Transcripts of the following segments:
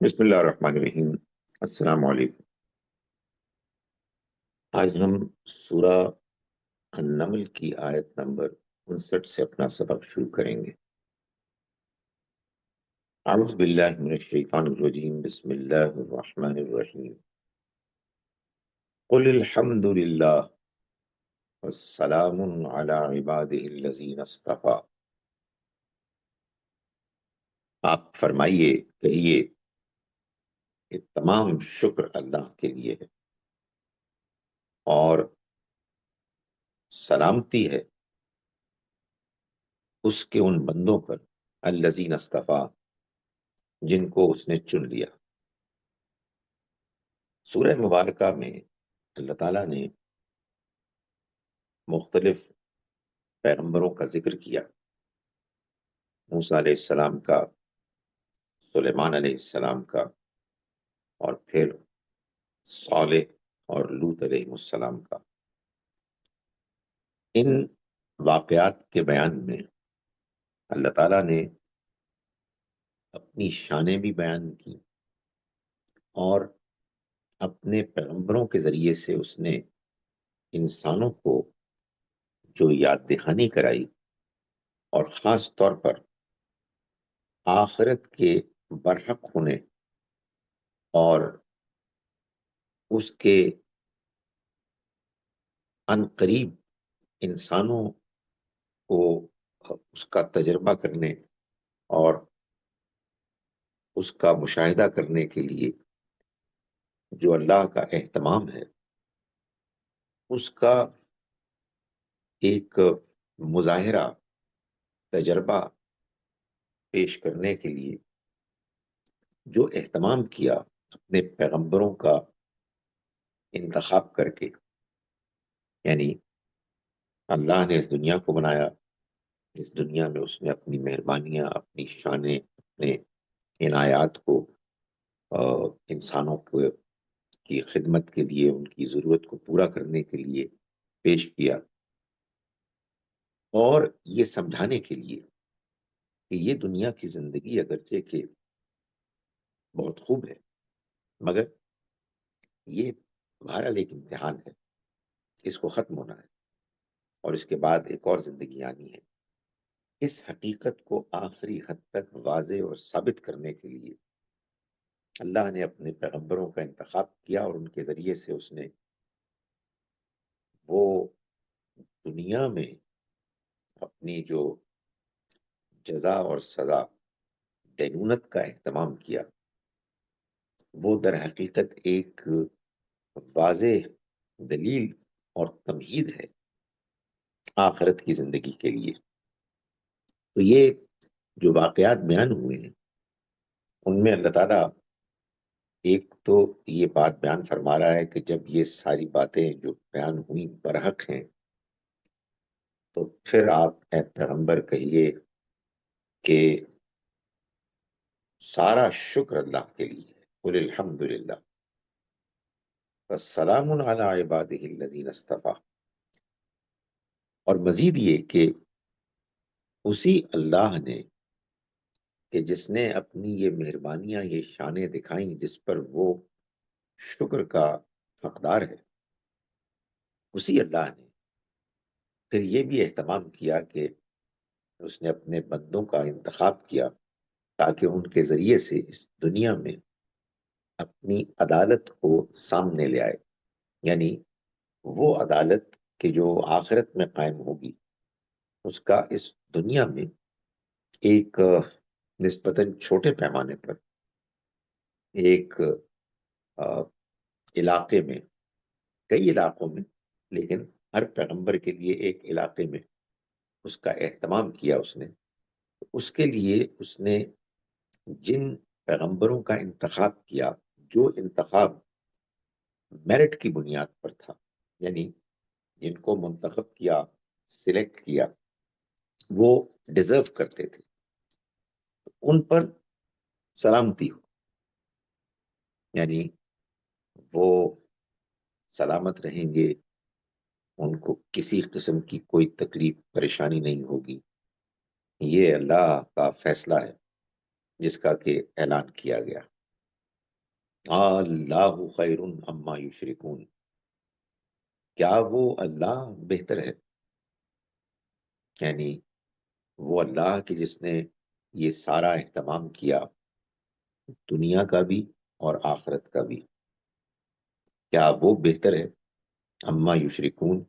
بسم اللہ الرحمن الرحیم۔ السلام علیکم۔ آج ہم سورہ النمل کی آیت نمبر 59 سے اپنا سبق شروع کریں گے۔ اعوذ باللہ من الشیطان الرجیم، بسم اللہ الرحمن الرحیم۔ قل الحمد للہ والسلام علی عبادہ الذین اصطفیٰ۔ آپ فرمائیے، کہیے کہ تمام شکر اللہ کے لیے ہے اور سلامتی ہے اس کے ان بندوں پر الذین اصطفیٰ جن کو اس نے چن لیا۔ سورہ مبارکہ میں اللہ تعالیٰ نے مختلف پیغمبروں کا ذکر کیا، موسیٰ علیہ السلام کا، سلیمان علیہ السلام کا، اور پھر صالح اور لوط علیہ السلام کا۔ ان واقعات کے بیان میں اللہ تعالیٰ نے اپنی شانیں بھی بیان کی اور اپنے پیغمبروں کے ذریعے سے اس نے انسانوں کو جو یاد دہانی کرائی، اور خاص طور پر آخرت کے برحق ہونے اور اس کے عن قریب انسانوں کو اس کا تجربہ کرنے اور اس کا مشاہدہ کرنے کے لیے جو اللہ کا اہتمام ہے، اس کا ایک مظاہرہ تجربہ پیش کرنے کے لیے جو اہتمام کیا اپنے پیغمبروں کا انتخاب کر کے، یعنی اللہ نے اس دنیا کو بنایا، اس دنیا میں اس نے اپنی مہربانیاں، اپنی شانیں، اپنے عنایات کو انسانوں کی خدمت کے لیے، ان کی ضرورت کو پورا کرنے کے لیے پیش کیا، اور یہ سمجھانے کے لیے کہ یہ دنیا کی زندگی اگرچہ کہ بہت خوب ہے، مگر یہ بہرحال ایک امتحان ہے، اس کو ختم ہونا ہے اور اس کے بعد ایک اور زندگی آنی ہے۔ اس حقیقت کو آخری حد تک واضح اور ثابت کرنے کے لیے اللہ نے اپنے پیغمبروں کا انتخاب کیا، اور ان کے ذریعے سے اس نے وہ دنیا میں اپنی جو جزا اور سزا، دینونت کا اہتمام کیا، وہ در حقیقت ایک واضح دلیل اور تمہید ہے آخرت کی زندگی کے لیے۔ تو یہ جو واقعات بیان ہوئے ہیں، ان میں اللہ تعالیٰ ایک تو یہ بات بیان فرما رہا ہے کہ جب یہ ساری باتیں جو بیان ہوئی برحق ہیں، تو پھر آپ اے پیغمبر کہیے کہ سارا شکر اللہ کے لیے ہے۔ قل الحمد للہ والسلام علی عبادہ الذین اصطفیٰ۔ اور مزید یہ کہ اسی اللہ نے کہ جس نے اپنی یہ مہربانیاں، یہ شانیں دکھائیں جس پر وہ شکر کا حقدار ہے، اسی اللہ نے پھر یہ بھی اہتمام کیا کہ اس نے اپنے بندوں کا انتخاب کیا تاکہ ان کے ذریعے سے اس دنیا میں اپنی عدالت کو سامنے لے آئے، یعنی وہ عدالت کہ جو آخرت میں قائم ہوگی، اس کا اس دنیا میں ایک نسبتاً چھوٹے پیمانے پر ایک علاقے میں، کئی علاقوں میں، لیکن ہر پیغمبر کے لیے ایک علاقے میں اس کا اہتمام کیا اس نے۔ اس کے لیے اس نے جن پیغمبروں کا انتخاب کیا، جو انتخاب میرٹ کی بنیاد پر تھا، یعنی جن کو منتخب کیا، سلیکٹ کیا، وہ ڈیزرو کرتے تھے، ان پر سلامتی ہو، یعنی وہ سلامت رہیں گے، ان کو کسی قسم کی کوئی تکلیف پریشانی نہیں ہوگی۔ یہ اللہ کا فیصلہ ہے جس کا کہ اعلان کیا گیا۔ اللہ خیر اما یشرکون، کیا وہ اللہ بہتر ہے؟ یعنی وہ اللہ کی جس نے یہ سارا اہتمام کیا، دنیا کا بھی اور آخرت کا بھی، کیا وہ بہتر ہے اما یشرکون،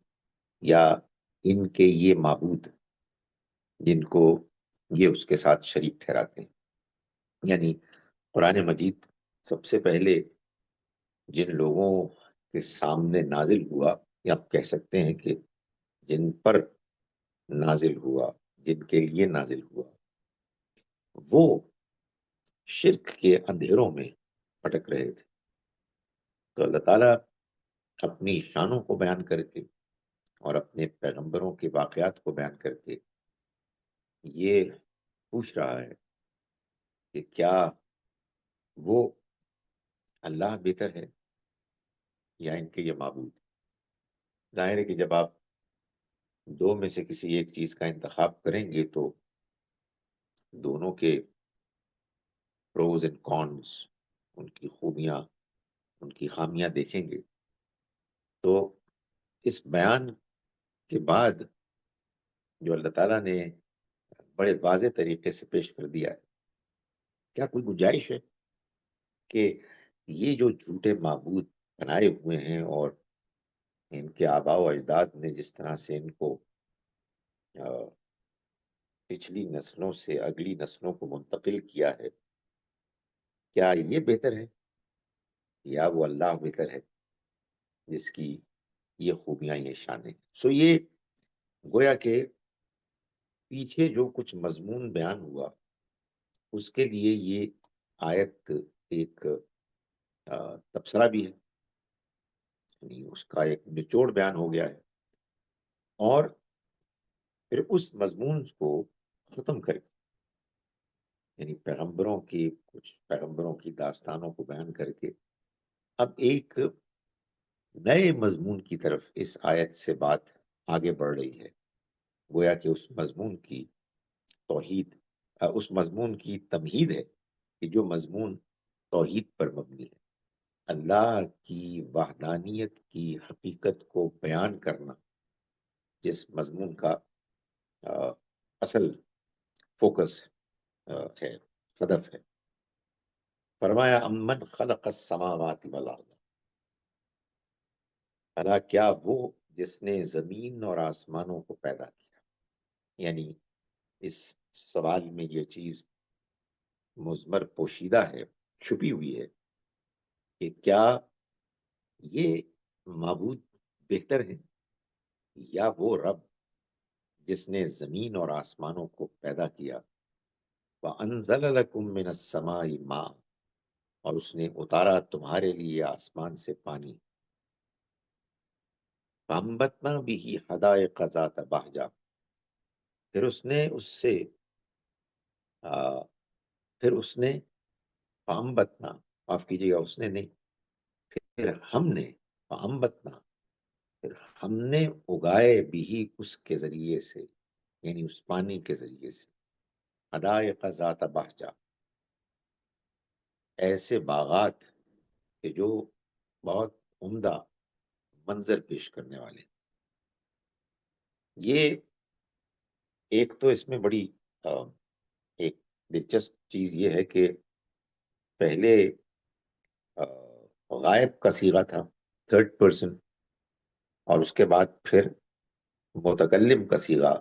یا ان کے یہ معبود جن کو یہ اس کے ساتھ شریک ٹھہراتے ہیں؟ یعنی قرآن مجید سب سے پہلے جن لوگوں کے سامنے نازل ہوا، یا آپ کہہ سکتے ہیں کہ جن پر نازل ہوا، جن کے لیے نازل ہوا، وہ شرک کے اندھیروں میں بھٹک رہے تھے. تو اللہ تعالیٰ اپنی شانوں کو بیان کر کے اور اپنے پیغمبروں کے واقعات کو بیان کر کے یہ پوچھ رہا ہے کہ کیا وہ اللہ بہتر ہے یا ان کے یہ معبود؟ ظاہر ہے کہ جب آپ دو میں سے کسی ایک چیز کا انتخاب کریں گے تو دونوں کے پروز اینڈ کونس، ان کی خوبیاں، ان کی خامیاں دیکھیں گے. تو اس بیان کے بعد جو اللہ تعالیٰ نے بڑے واضح طریقے سے پیش کر دیا ہے، کیا کوئی گنجائش ہے کہ یہ جو جھوٹے معبود بنائے ہوئے ہیں اور ان کے آباء و اجداد نے جس طرح سے ان کو پچھلی نسلوں سے اگلی نسلوں کو منتقل کیا ہے، کیا یہ بہتر ہے یا وہ اللہ بہتر ہے جس کی یہ خوبیاں، یہ شانیں؟ سو یہ گویا کہ پیچھے جو کچھ مضمون بیان ہوا اس کے لیے یہ آیت ایک تبصرہ بھی ہے، یعنی اس کا ایک نچوڑ بیان ہو گیا ہے، اور پھر اس مضمون کو ختم کر کے، یعنی کچھ پیغمبروں کی داستانوں کو بیان کر کے اب ایک نئے مضمون کی طرف اس آیت سے بات آگے بڑھ رہی ہے. گویا کہ اس مضمون کی توحید، اس مضمون کی تمہید ہے کہ جو مضمون توحید پر مبنی ہے، اللہ کی وحدانیت کی حقیقت کو بیان کرنا، جس مضمون کا اصل فوکس ہے، ہدف ہے. فرمایا امن خلق السماوات والارض، اللہ کیا وہ جس نے زمین اور آسمانوں کو پیدا کیا. یعنی اس سوال میں یہ چیز مضمر پوشیدہ ہے، چھپی ہوئی ہے کہ کیا یہ معبود بہتر ہے یا وہ رب جس نے زمین اور آسمانوں کو پیدا کیا. وَأَنزَلَ لَكُم مِّنَ السَّمَاءِ مَاءً، اور اس نے اتارا تمہارے لیے آسمان سے پانی. فَأَنبَتْنَا بِهِ حَدَائِقَ ذَاتَ بَهْجَةٍ، پھر اس نے اس سے پھر اس نے فَأَنبَتْنَا، معاف کیجیے گا، اس نے نہیں، پھر ہم نے فَأَنبَتْنَا، پھر ہم نے اگائے بھی اس کے ذریعے سے، یعنی اس پانی کے ذریعے سے، حدائق ذات بہجہ، ایسے باغات کہ جو بہت عمدہ منظر پیش کرنے والے. یہ ایک تو اس میں بڑی ایک دلچسپ چیز یہ ہے کہ پہلے غائب کا صیغہ تھا، تھرڈ پرسن، اور اس کے بعد پھر متکلم کا صیغہ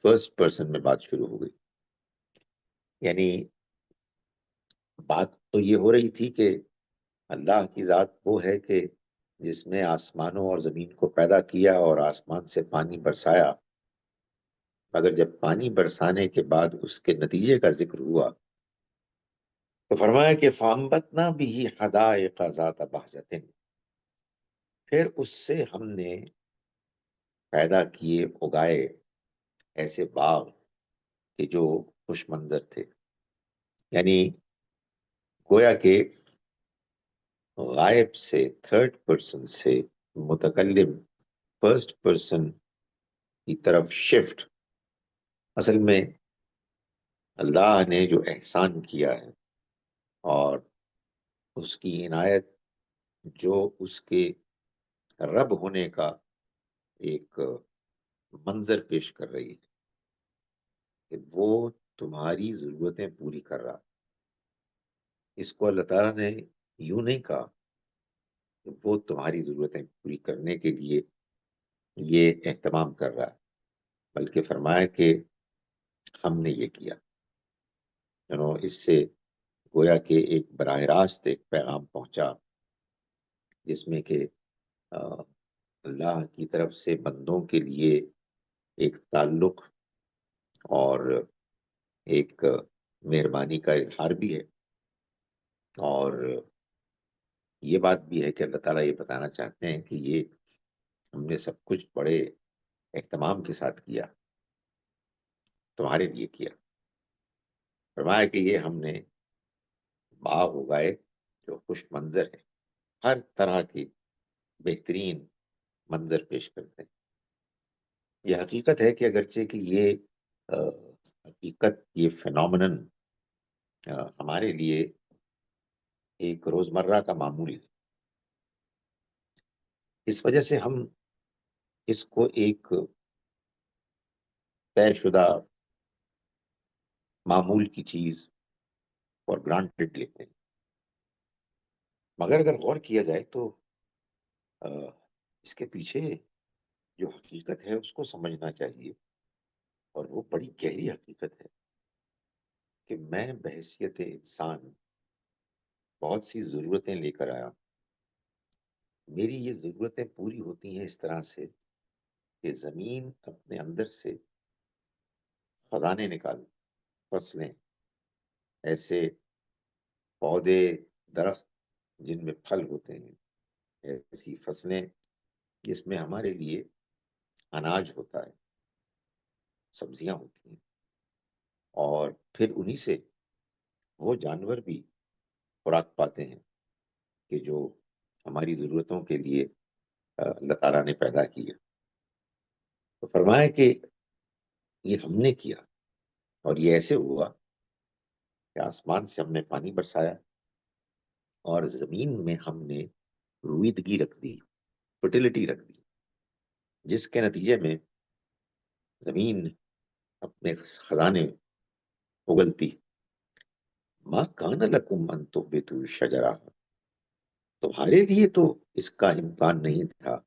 فرسٹ پرسن میں بات شروع ہو گئی. یعنی بات تو یہ ہو رہی تھی کہ اللہ کی ذات وہ ہے کہ جس نے آسمانوں اور زمین کو پیدا کیا اور آسمان سے پانی برسایا، مگر جب پانی برسانے کے بعد اس کے نتیجے کا ذکر ہوا تو فرمایا کہ فَأَنبَتْنَا بِهِ حَدَائِقَ ذَاتَ بَهْجَةٍ، پھر اس سے ہم نے پیدا کیے، اگائے ایسے باغ کہ جو خوش منظر تھے. یعنی گویا کہ غائب سے، تھرڈ پرسن سے متکلم فرسٹ پرسن کی طرف شفٹ، اصل میں اللہ نے جو احسان کیا ہے اور اس کی عنایت جو اس کے رب ہونے کا ایک منظر پیش کر رہی ہے کہ وہ تمہاری ضرورتیں پوری کر رہا. اس کو اللہ تعالیٰ نے یوں نہیں کہا کہ وہ تمہاری ضرورتیں پوری کرنے کے لیے یہ اہتمام کر رہا ہے، بلکہ فرمایا کہ ہم نے یہ کیا. اس سے گویا کہ ایک براہ راست ایک پیغام پہنچا جس میں کہ اللہ کی طرف سے بندوں کے لیے ایک تعلق اور ایک مہربانی کا اظہار بھی ہے، اور یہ بات بھی ہے کہ اللہ تعالیٰ یہ بتانا چاہتے ہیں کہ یہ ہم نے سب کچھ بڑے اہتمام کے ساتھ کیا، تمہارے لیے کیا. فرمایا کہ یہ ہم نے باغ اگائے جو خوش منظر ہے، ہر طرح کی بہترین منظر پیش کرتے ہیں. یہ حقیقت ہے کہ اگرچہ کہ یہ حقیقت، یہ فینومینن ہمارے لیے ایک روزمرہ کا معمول ہے، اس وجہ سے ہم اس کو ایک طے شدہ معمول کی چیز اور گرانٹڈ لیتے ہیں. مگر اگر غور کیا جائے تو اس کے پیچھے جو حقیقت ہے اس کو سمجھنا چاہیے، اور وہ بڑی گہری حقیقت ہے کہ میں بحیثیت انسان بہت سی ضرورتیں لے کر آیا. میری یہ ضرورتیں پوری ہوتی ہیں اس طرح سے کہ زمین اپنے اندر سے خزانے نکال، فصلیں، ایسے پودے، درخت جن میں پھل ہوتے ہیں، ایسی فصلیں جس میں ہمارے لیے اناج ہوتا ہے، سبزیاں ہوتی ہیں، اور پھر انہی سے وہ جانور بھی خوراک پاتے ہیں کہ جو ہماری ضرورتوں کے لیے اللہ تعالیٰ نے پیدا کیا. تو فرمایا کہ یہ ہم نے کیا، اور یہ ایسے ہوا کہ آسمان سے ہم نے پانی برسایا اور زمین میں ہم نے رویدگی رکھ دی، فرٹیلٹی رکھ دی، جس کے نتیجے میں زمین اپنے خزانے اگلتی. ما کان لکم ان تنبتوا شجرا، تمہارے لیے تو اس کا امکان نہیں تھا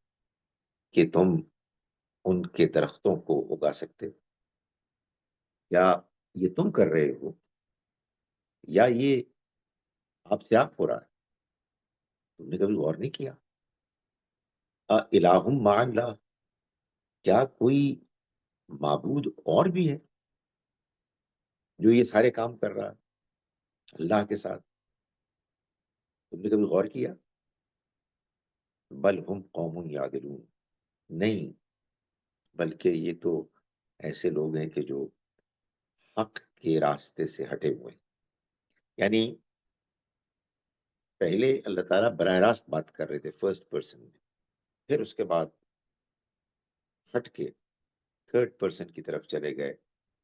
کہ تم ان کے درختوں کو اگا سکتے. کیا یہ تم کر رہے ہو یا یہ آپ سے آپ ہو رہا ہے؟ تم نے کبھی غور نہیں کیا؟ الہ مع اللہ، کیا کوئی معبود اور بھی ہے جو یہ سارے کام کر رہا ہے اللہ کے ساتھ؟ تم نے کبھی غور کیا؟ بل ہم قوم یعدلون، نہیں، بلکہ یہ تو ایسے لوگ ہیں کہ جو حق کے راستے سے ہٹے ہوئے ہیں. یعنی پہلے اللہ تعالیٰ براہ راست بات کر رہے تھے فرسٹ پرسن میں، پھر اس کے بعد ہٹ کے تھرڈ پرسن کی طرف چلے گئے.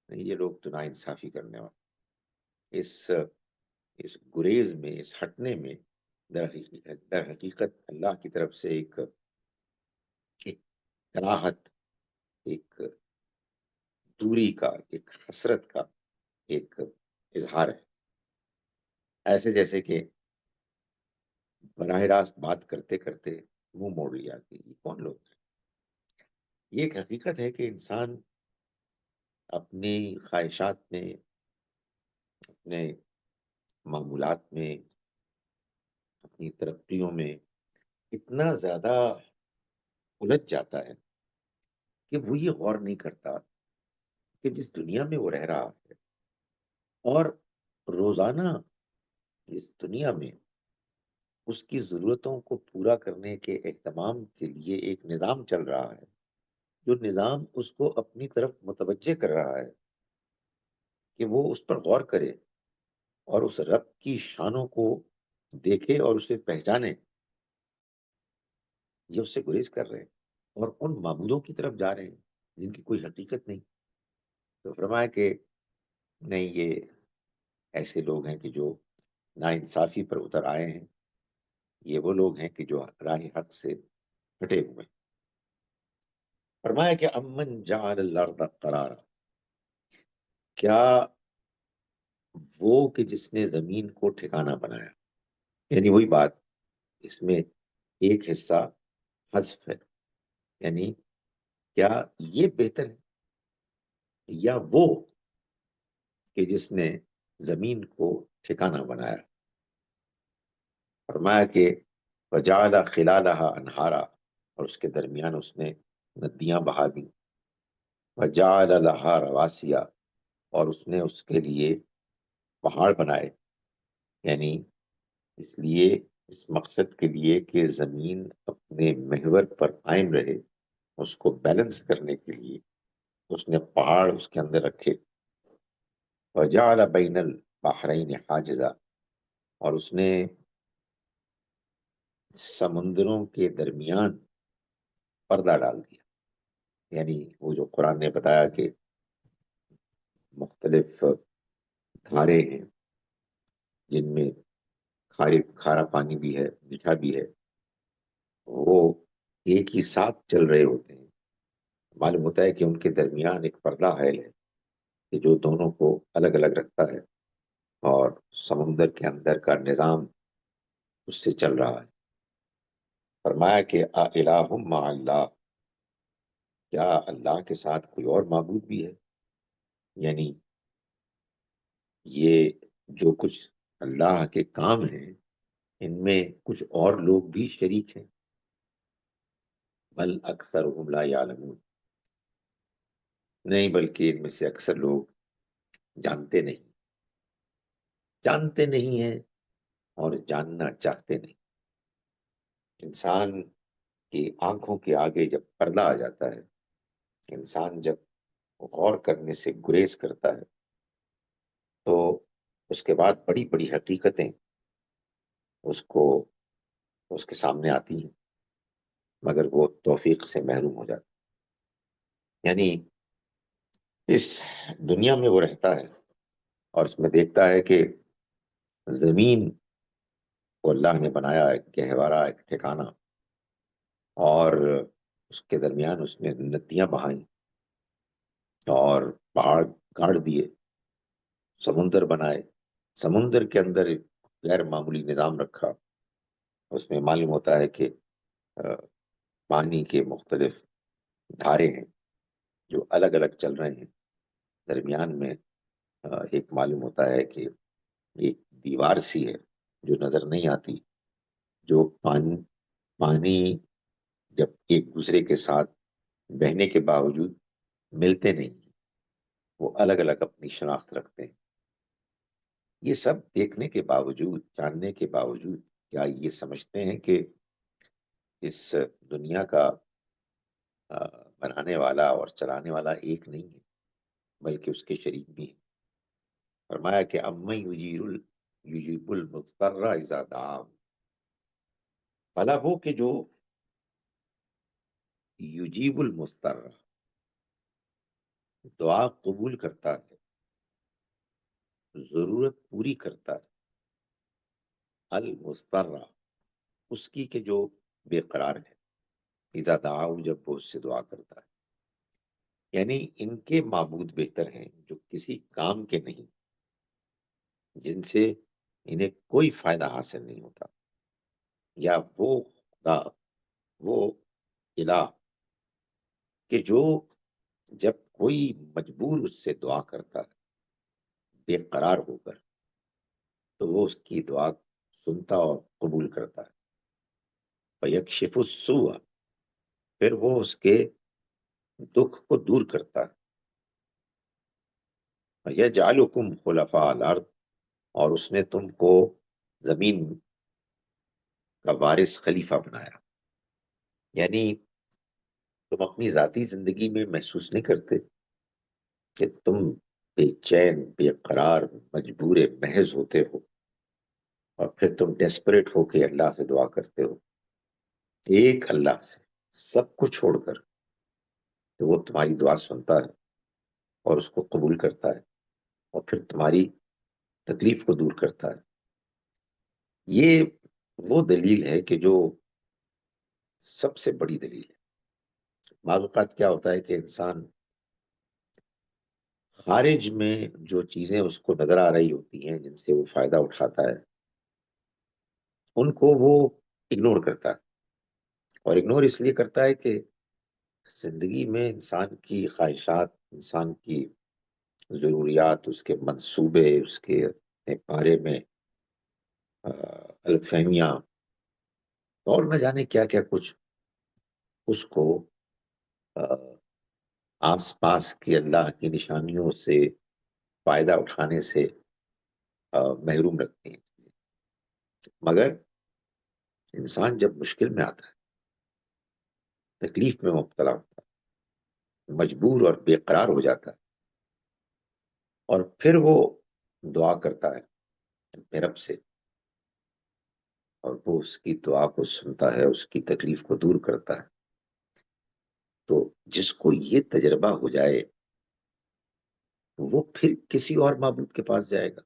نہیں، یہ لوگ تو نا انصافی کرنے والے. اس گریز میں، اس ہٹنے میں در حقیقت اللہ کی طرف سے ایک کراہت، ایک دوری کا، ایک حسرت کا ایک اظہار ہے. ایسے جیسے کہ براہ راست بات کرتے کرتے منہ موڑ لیا کہ یہ کون لوگ ہیں. یہ ایک حقیقت ہے کہ انسان اپنی خواہشات میں، اپنے معمولات میں، اپنی ترقیوں میں اتنا زیادہ الجھ جاتا ہے کہ وہ یہ غور نہیں کرتا کہ جس دنیا میں وہ رہ رہا ہے اور روزانہ اس دنیا میں اس کی ضرورتوں کو پورا کرنے کے اہتمام کے لیے ایک نظام چل رہا ہے، جو نظام اس کو اپنی طرف متوجہ کر رہا ہے کہ وہ اس پر غور کرے اور اس رب کی شانوں کو دیکھے اور اسے پہچانے. یہ اس سے گریز کر رہے ہیں اور ان معبودوں کی طرف جا رہے ہیں جن کی کوئی حقیقت نہیں. تو فرمایا کہ نہیں، یہ ایسے لوگ ہیں کہ جو ناانصافی پر اتر آئے ہیں، یہ وہ لوگ ہیں کہ جو راہ حق سے ہٹے ہوئے ہیں۔ فرمایا کہ امن جعل الارض قرارا، کیا وہ کہ جس نے زمین کو ٹھکانہ بنایا، یعنی وہی بات، اس میں ایک حصہ حذف ہے، یعنی کیا یہ بہتر ہے یا وہ کہ جس نے زمین کو ٹھکانہ بنایا؟ فرمایا کہ وجعل خلالها انہارا، اور اس کے درمیان اس نے ندیاں بہا دی، وجعل لها رواسیا، اور اس نے اس کے لیے پہاڑ بنائے، یعنی اس لیے، اس مقصد کے لیے کہ زمین اپنے محور پر قائم رہے، اس کو بیلنس کرنے کے لیے اس نے پہاڑ اس کے اندر رکھے۔ وجعل بین البحرین حاجزا، اور اس نے سمندروں کے درمیان پردہ ڈال دیا، یعنی وہ جو قرآن نے بتایا کہ مختلف دھارے ہیں جن میں کھارا پانی بھی ہے، میٹھا بھی ہے، وہ ایک ہی ساتھ چل رہے ہوتے ہیں۔ معلوم ہوتا ہے کہ ان کے درمیان ایک پردہ حائل ہے کہ جو دونوں کو الگ الگ رکھتا ہے، اور سمندر کے اندر کا نظام اس سے چل رہا ہے۔ فرمایا کہ الہ مع اللہ، کیا اللہ کے ساتھ کوئی اور معبود بھی ہے؟ یعنی یہ جو کچھ اللہ کے کام ہیں ان میں کچھ اور لوگ بھی شریک ہیں؟ بل اکثرهم لا یعلمون، نہیں بلکہ ان میں سے اکثر لوگ جانتے نہیں ہیں اور جاننا چاہتے نہیں۔ انسان کی آنکھوں کے آگے جب پردہ آ جاتا ہے، انسان جب غور کرنے سے گریز کرتا ہے، تو اس کے بعد بڑی بڑی حقیقتیں اس کو اس کے سامنے آتی ہیں، مگر وہ توفیق سے محروم ہو جاتا ہے۔ یعنی اس دنیا میں وہ رہتا ہے اور اس میں دیکھتا ہے کہ زمین کو اللہ نے بنایا ایک گہوارہ، ایک ٹھکانہ، اور اس کے درمیان اس نے ندیاں بہائیں اور پہاڑ گاڑ دیے، سمندر بنائے، سمندر کے اندر ایک غیر معمولی نظام رکھا۔ اس میں معلوم ہوتا ہے کہ پانی کے مختلف دھارے ہیں جو الگ الگ چل رہے ہیں، درمیان میں ایک معلوم ہوتا ہے کہ ایک دیوار سی ہے جو نظر نہیں آتی، جو پانی جب ایک دوسرے کے ساتھ بہنے کے باوجود ملتے نہیں، وہ الگ الگ اپنی شناخت رکھتے ہیں۔ یہ سب دیکھنے کے باوجود، جاننے کے باوجود، کیا یہ سمجھتے ہیں کہ اس دنیا کا بنانے والا اور چلانے والا ایک نہیں ہے، بلکہ اس کے شریک بھی ہیں؟ فرمایا کہ امن یجیب المضطر اذا دعاه، بھلا وہ کہ جو یجیب المضطر، دعا قبول کرتا ہے، ضرورت پوری کرتا ہے، المضطر، اس کی کہ جو بے قرار ہے، اذا دعاه، جب وہ اس سے دعا کرتا ہے۔ یعنی ان کے معبود بہتر ہیں جو کسی کام کے نہیں، جن سے انہیں کوئی فائدہ حاصل نہیں ہوتا، یا وہ خدا، وہ الہ کہ جو جب کوئی مجبور اس سے دعا کرتا ہے بے قرار ہو کر، تو وہ اس کی دعا سنتا اور قبول کرتا ہے۔ فیکشف السوء، پھر وہ اس کے دکھ کو دور کرتا ہے۔ یجعلکم خلفاء الارض، اور اس نے تم کو زمین کا وارث، خلیفہ بنایا۔ یعنی تم اپنی ذاتی زندگی میں محسوس نہیں کرتے کہ تم بے چین، بے قرار، مجبور محض ہوتے ہو، اور پھر تم ڈیسپریٹ ہو کے اللہ سے دعا کرتے ہو، ایک اللہ سے سب کو چھوڑ کر، تو وہ تمہاری دعا سنتا ہے اور اس کو قبول کرتا ہے، اور پھر تمہاری تکلیف کو دور کرتا ہے۔ یہ وہ دلیل ہے کہ جو سب سے بڑی دلیل ہے۔ بعض اوقات کیا ہوتا ہے کہ انسان خارج میں جو چیزیں اس کو نظر آ رہی ہوتی ہیں، جن سے وہ فائدہ اٹھاتا ہے، ان کو وہ اگنور کرتا ہے، اور اگنور اس لیے کرتا ہے کہ زندگی میں انسان کی خواہشات، انسان کی ضروریات، اس کے منصوبے، اس کے بارے میں غلط فہمیاں اور نہ جانے کیا کیا کچھ اس کو آس پاس کی اللہ کی نشانیوں سے فائدہ اٹھانے سے محروم رکھتی ہیں۔ مگر انسان جب مشکل میں آتا ہے، تکلیف میں مبتلا ہوتا ہے، مجبور اور بے قرار ہو جاتا ہے، اور پھر وہ دعا کرتا ہے اپنے رب سے، اور وہ اس کی دعا کو سنتا ہے، اس کی تکلیف کو دور کرتا ہے، تو جس کو یہ تجربہ ہو جائے وہ پھر کسی اور معبود کے پاس جائے گا۔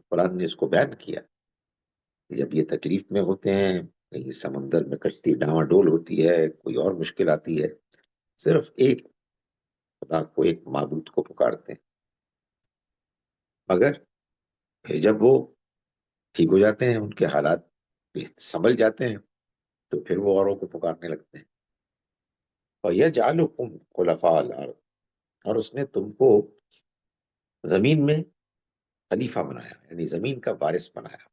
قرآن نے اس کو بیان کیا کہ جب یہ تکلیف میں ہوتے ہیں، کہیں سمندر میں کشتی ڈاواڈول ہوتی ہے، کوئی اور مشکل آتی ہے، صرف ایک خدا کو، ایک معبود کو پکارتے ہیں، مگر پھر جب وہ ٹھیک ہو جاتے ہیں، ان کے حالات سنبھل جاتے ہیں، تو پھر وہ اوروں کو پکارنے لگتے ہیں۔ وَيَجْعَلُكُمْ خُلَفَاءَ الْأَرْضِ، اور اس نے تم کو زمین میں خلیفہ بنایا، یعنی زمین کا وارث بنایا۔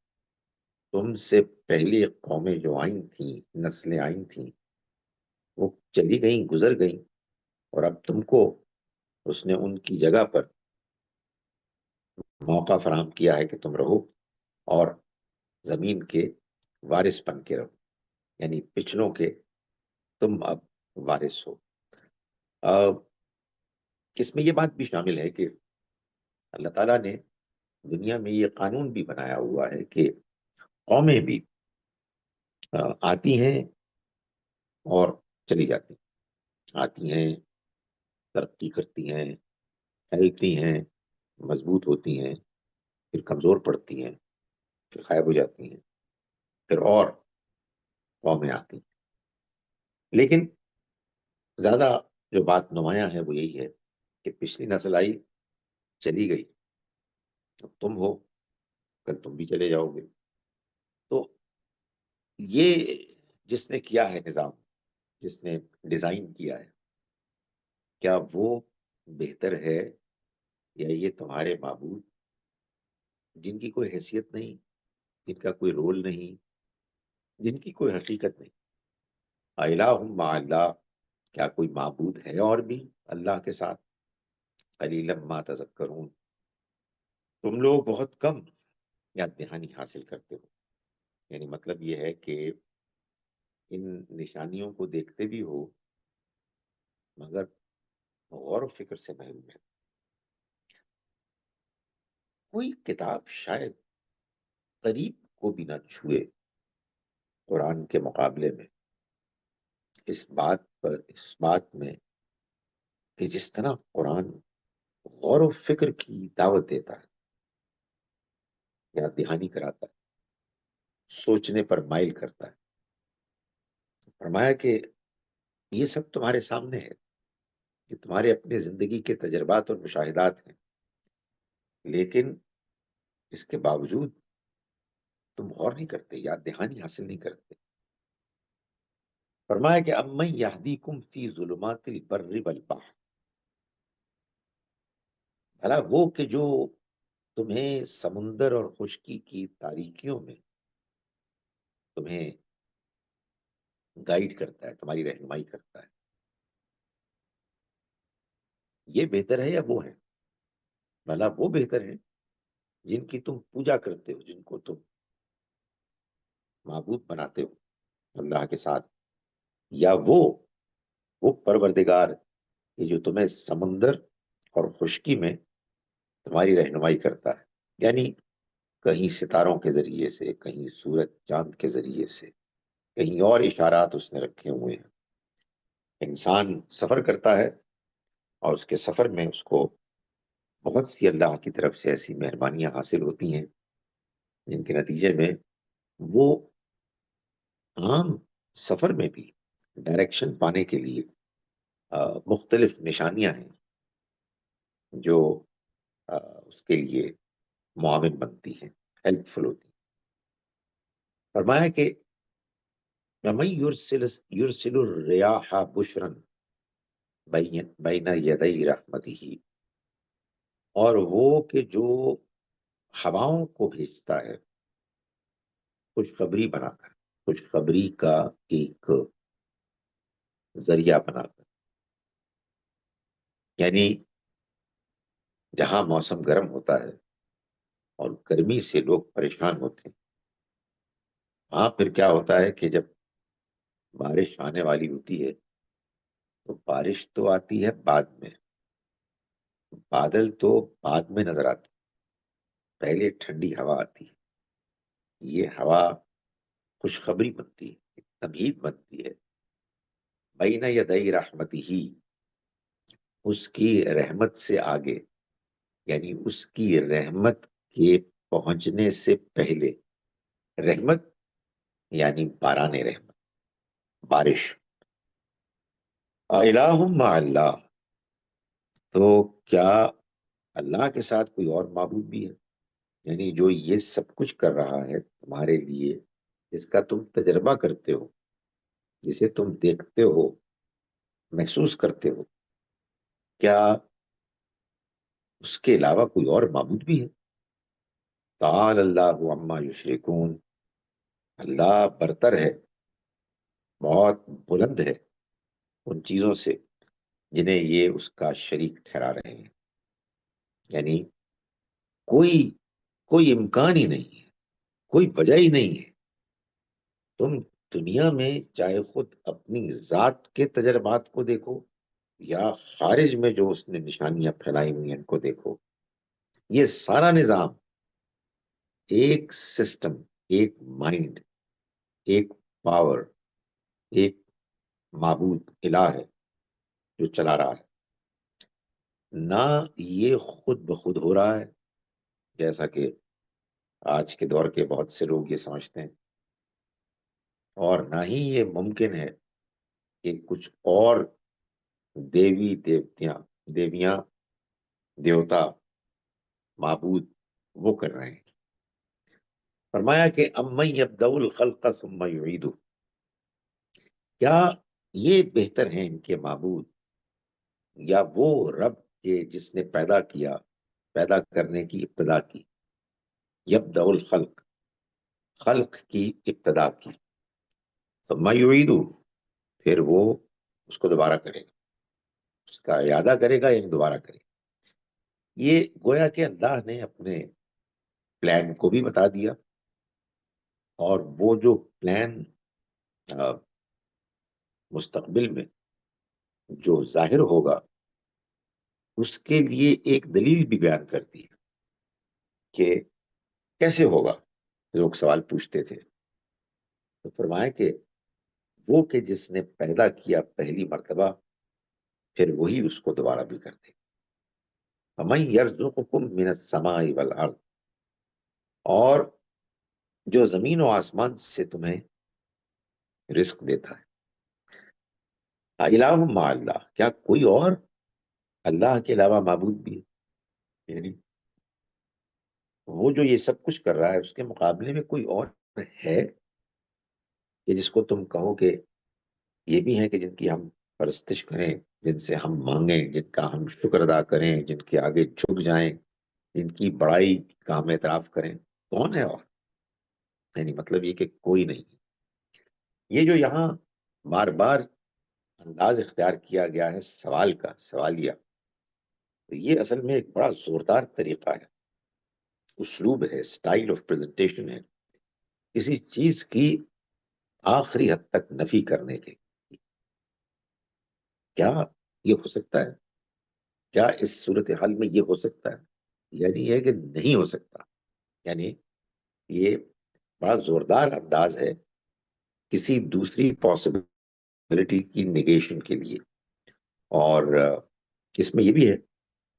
تم سے پہلی قومیں جو آئی تھیں، نسلیں آئی تھیں، وہ چلی گئیں، گزر گئیں، اور اب تم کو اس نے ان کی جگہ پر موقع فراہم کیا ہے کہ تم رہو اور زمین کے وارث بن کے رہو، یعنی پچھلوں کے تم اب وارث ہو۔ اس میں یہ بات بھی شامل ہے کہ اللہ تعالیٰ نے دنیا میں یہ قانون بھی بنایا ہوا ہے کہ قومیں بھی آتی ہیں اور چلی جاتی ہیں، آتی ہیں، ترقی کرتی ہیں، پھیلتی ہیں، مضبوط ہوتی ہیں، پھر کمزور پڑتی ہیں، پھر غائب ہو جاتی ہیں، پھر اور قومیں آتی ہیں۔ لیکن زیادہ جو بات نمایاں ہے وہ یہی ہے کہ پچھلی نسل آئی، چلی گئی، اب تم ہو، کل تم بھی چلے جاؤ گے۔ تو یہ جس نے کیا ہے نظام، جس نے ڈیزائن کیا ہے، کیا وہ بہتر ہے، یا یہ تمہارے معبود جن کی کوئی حیثیت نہیں، جن کا کوئی رول نہیں، جن کی کوئی حقیقت نہیں؟ الہ مع اللہ، کیا کوئی معبود ہے اور بھی اللہ کے ساتھ؟ قلیلا ما تذکرون، تم لوگ بہت کم یاد دہانی حاصل کرتے ہو۔ یعنی مطلب یہ ہے کہ ان نشانیوں کو دیکھتے بھی ہو، مگر غور و فکر سے محروم ہے۔ کوئی کتاب شاید قریب کو بھی نہ چھوئے قرآن کے مقابلے میں، اس بات میں کہ جس طرح قرآن غور و فکر کی دعوت دیتا ہے، یاد دہانی کراتا ہے، سوچنے پر مائل کرتا ہے۔ فرمایا کہ یہ سب تمہارے سامنے ہے، یہ تمہارے اپنے زندگی کے تجربات اور مشاہدات ہیں، لیکن اس کے باوجود تم غور نہیں کرتے، یاد دہانی حاصل نہیں کرتے۔ فرمایا کہ امن یہدیکم فی ظلمات البر والبحر، بھلا وہ کہ جو تمہیں سمندر اور خشکی کی تاریکیوں میں تمہیں گائیڈ کرتا ہے، تمہاری رہنمائی کرتا ہے، یہ بہتر ہے یا وہ ہے؟ بھلا وہ بہتر ہے جن کی تم پوجا کرتے ہو، جن کو تم معبود بناتے ہو اللہ کے ساتھ، یا وہ پروردگار کہ جو تمہیں سمندر اور خشکی میں تمہاری رہنمائی کرتا ہے؟ یعنی کہیں ستاروں کے ذریعے سے، کہیں سورج چاند کے ذریعے سے، کہیں اور اشارات اس نے رکھے ہوئے ہیں۔ انسان سفر کرتا ہے اور اس کے سفر میں اس کو بہت سی اللہ کی طرف سے ایسی مہربانیاں حاصل ہوتی ہیں، جن کے نتیجے میں وہ عام سفر میں بھی ڈائریکشن پانے کے لیے مختلف نشانیاں ہیں جو اس کے لیے معاون بنتی ہیں، ہیلپ فل ہوتی ہیں۔ فرمایا کہ وَمَن يُرْسِلُ الرِّيَاحَ بُشْرًا بَيْنَ يَدَيْ رَحْمَتِهِ، اور وہ کہ جو ہواؤں کو بھیجتا ہے خوشخبری بنا کر، خوشخبری کا ایک ذریعہ بنا کر، یعنی جہاں موسم گرم ہوتا ہے اور گرمی سے لوگ پریشان ہوتے ہیں، ہاں پھر کیا ہوتا ہے کہ جب بارش آنے والی ہوتی ہے تو بارش تو آتی ہے بعد میں، بادل تو بعد میں نظر آتے، پہلے ٹھنڈی ہوا آتی ہے، یہ ہوا خوشخبری بنتی ہے، تمہید بنتی ہے، بین یدی رحمتہ، اس کی رحمت سے آگے، یعنی اس کی رحمت کے پہنچنے سے پہلے، رحمت یعنی باران رحمت، بارش، الہ مع اللہ، تو کیا اللہ کے ساتھ کوئی اور معبود بھی ہے؟ یعنی جو یہ سب کچھ کر رہا ہے تمہارے لیے، جس کا تم تجربہ کرتے ہو، جسے تم دیکھتے ہو، محسوس کرتے ہو، کیا اس کے علاوہ کوئی اور معبود بھی ہے؟ تعالی اللہ عما یشرکون، اللہ برتر ہے، بہت بلند ہے ان چیزوں سے جنہیں یہ اس کا شریک ٹھہرا رہے ہیں، یعنی کوئی کوئی امکان ہی نہیں ہے، کوئی وجہ ہی نہیں ہے تم دنیا میں چاہے خود اپنی ذات کے تجربات کو دیکھو یا خارج میں جو اس نے نشانیاں پھیلائی ہوئی ہیں ان کو دیکھو، یہ سارا نظام ایک سسٹم، ایک مائنڈ، ایک پاور، ایک معبود الہ ہے جو چلا رہا ہے، نہ یہ خود بخود ہو رہا ہے جیسا کہ آج کے دور کے بہت سے لوگ یہ سمجھتے ہیں، اور نہ ہی یہ ممکن ہے کہ کچھ اور دیویاں دیوتا معبود وہ کر رہے ہیں۔ فرمایا کہ امن یبدأ الخلق ثم یعیدہ، کیا یہ بہتر ہیں ان کے معبود یا وہ رب کے جس نے پیدا کیا، پیدا کرنے کی ابتدا کی، یبدأ الخلق، خلق کی ابتدا کی، ثم یعیدہ، پھر وہ اس کو دوبارہ کرے گا، اس کا اعادہ کرے گا یعنی دوبارہ کرے گا۔ یہ گویا کہ اللہ نے اپنے پلان کو بھی بتا دیا، اور وہ جو پلان مستقبل میں جو ظاہر ہوگا اس کے لیے ایک دلیل بھی بیان کرتی ہے کہ کیسے ہوگا، لوگ سوال پوچھتے تھے، تو فرمایا کہ وہ کہ جس نے پیدا کیا پہلی مرتبہ پھر وہی اس کو دوبارہ بھی کر دے، فَمَن يَرْزُقُكُم مِّنَ السَّمَاءِ وَالْأَرْضِ، اور جو زمین و آسمان سے تمہیں رزق دیتا ہے، الہ مع اللہ، کیا کوئی اور اللہ کے علاوہ معبود بھی ہے؟ یعنی وہ جو یہ سب کچھ کر رہا ہے اس کے مقابلے میں کوئی اور ہے کہ جس کو تم کہو کہ یہ بھی ہیں کہ جن کی ہم پرستش کریں، جن سے ہم مانگیں، جن کا ہم شکر ادا کریں، جن کے آگے جھک جائیں، جن کی بڑائی کا ہم اعتراف کریں، کون ہے اور؟ یعنی مطلب یہ کہ کوئی نہیں۔ یہ جو یہاں بار بار انداز اختیار کیا گیا ہے سوال کا، سوالیہ، تو یہ اصل میں ایک بڑا زوردار طریقہ ہے، اسلوب ہے، سٹائل آف پریزنٹیشن ہے کسی چیز کی آخری حد تک نفی کرنے کے۔ کیا یہ ہو سکتا ہے؟ کیا اس صورتحال میں یہ ہو سکتا ہے؟ یعنی یہ کہ نہیں ہو سکتا، یعنی یہ بڑا زوردار انداز ہے کسی دوسری پاسبلٹی کی نیگیشن کے لیے۔ اور اس میں یہ بھی ہے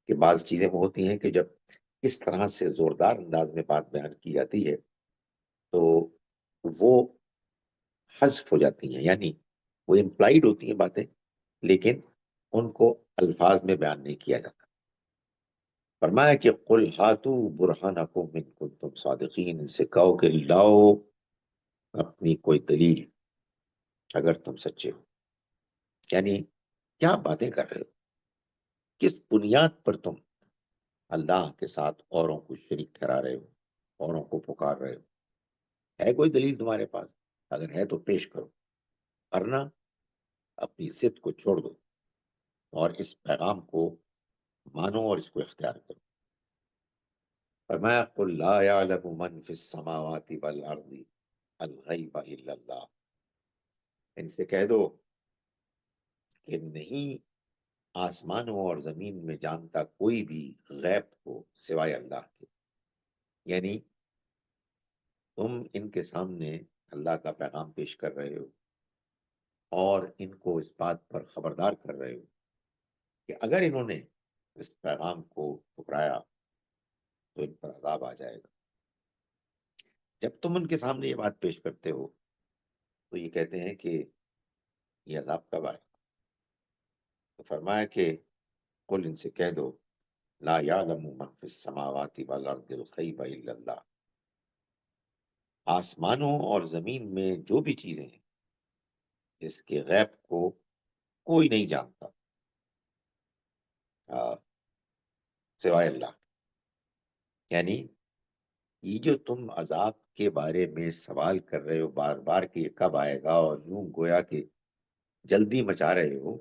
کہ بعض چیزیں وہ ہوتی ہیں کہ جب اس طرح سے زوردار انداز میں بات بیان کی جاتی ہے تو وہ حذف ہو جاتی ہیں، یعنی وہ امپلائڈ ہوتی ہیں باتیں، لیکن ان کو الفاظ میں بیان نہیں کیا جاتا۔ فرمایا کہ قل ہاتو برہانکم ان کنتم صادقین، ان سے کہو کہ لاؤ اپنی کوئی دلیل اگر تم سچے ہو۔ یعنی کیا باتیں کر رہے ہو، کس بنیاد پر تم اللہ کے ساتھ اوروں کو شریک ٹھہرا رہے ہو، اوروں کو پکار رہے ہو؟ ہے کوئی دلیل تمہارے پاس؟ اگر ہے تو پیش کرو، ورنہ اپنی ضد کو چھوڑ دو اور اس پیغام کو مانو اور اس کو اختیار کرو۔ فرمایا قل لا يعلم من في السماوات والارض الغیب الا اللہ، ان سے کہہ دو کہ نہیں آسمانوں اور زمین میں جانتا کوئی بھی غیب کو سوائے اللہ کے۔ یعنی تم ان کے سامنے اللہ کا پیغام پیش کر رہے ہو اور ان کو اس بات پر خبردار کر رہے ہو کہ اگر انہوں نے اس پیغام کو ٹھکرایا تو ان پر عذاب آ جائے گا۔ جب تم ان کے سامنے یہ بات پیش کرتے ہو تو یہ کہتے ہیں کہ یہ عذاب کب آئے؟ تو فرمایا کہ قل ان سے کہہ دو لا يعلم من في السماوات والارض الغیب الا اللہ، آسمانوں اور زمین میں جو بھی چیزیں ہیں اس کے غیب کو کوئی نہیں جانتا سوائے اللہ۔ یعنی یہ جو تم عذاب کے بارے میں سوال کر رہے ہو بار بار کہ یہ کب آئے گا، اور یوں گویا کہ جلدی مچا رہے ہو،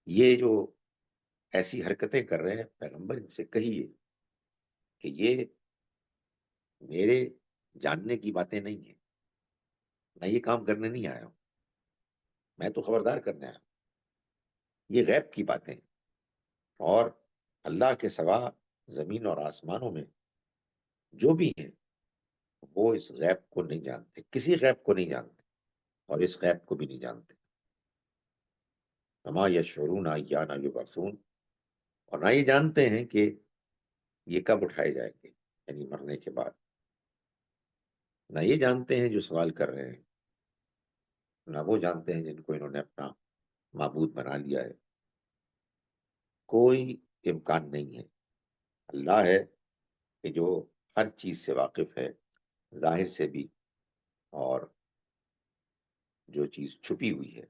یہ جو ایسی حرکتیں کر رہے ہیں، پیغمبر ان سے کہیے کہ یہ میرے جاننے کی باتیں نہیں ہیں، میں یہ کام کرنے نہیں آیا ہوں، میں تو خبردار کرنے آیا ہوں، یہ غیب کی باتیں ہیں، اور اللہ کے سوا زمین اور آسمانوں میں جو بھی ہیں وہ اس غیب کو نہیں جانتے، کسی غیب کو نہیں جانتے، اور اس غیب کو بھی نہیں جانتے۔ وما یشعرون ایان یبعثون، اور نہ یہ جانتے ہیں کہ یہ کب اٹھائے جائیں گے، یعنی مرنے کے بعد۔ نہ یہ جانتے ہیں جو سوال کر رہے ہیں، نہ وہ جانتے ہیں جن کو انہوں نے اپنا معبود بنا لیا ہے۔ کوئی امکان نہیں ہے، اللہ ہے کہ جو ہر چیز سے واقف ہے، ظاہر سے بھی اور جو چیز چھپی ہوئی ہے،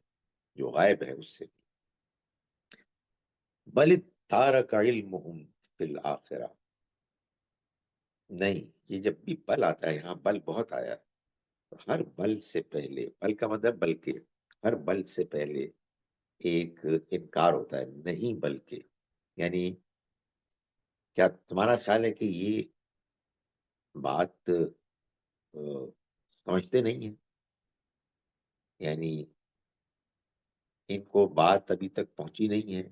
جو غائب ہے، اس سے بھی۔ بل ادارک علمہم فی الآخرہ، نہیں، یہ جب بھی بل آتا ہے، یہاں بل بہت آیا ہے، ہر بل سے پہلے، بل کا مطلب بلکہ، ہر بل سے پہلے ایک انکار ہوتا ہے، نہیں بلکہ، یعنی کیا تمہارا خیال ہے کہ یہ بات سمجھتے نہیں ہیں؟ یعنی ان کو بات ابھی تک پہنچی نہیں ہے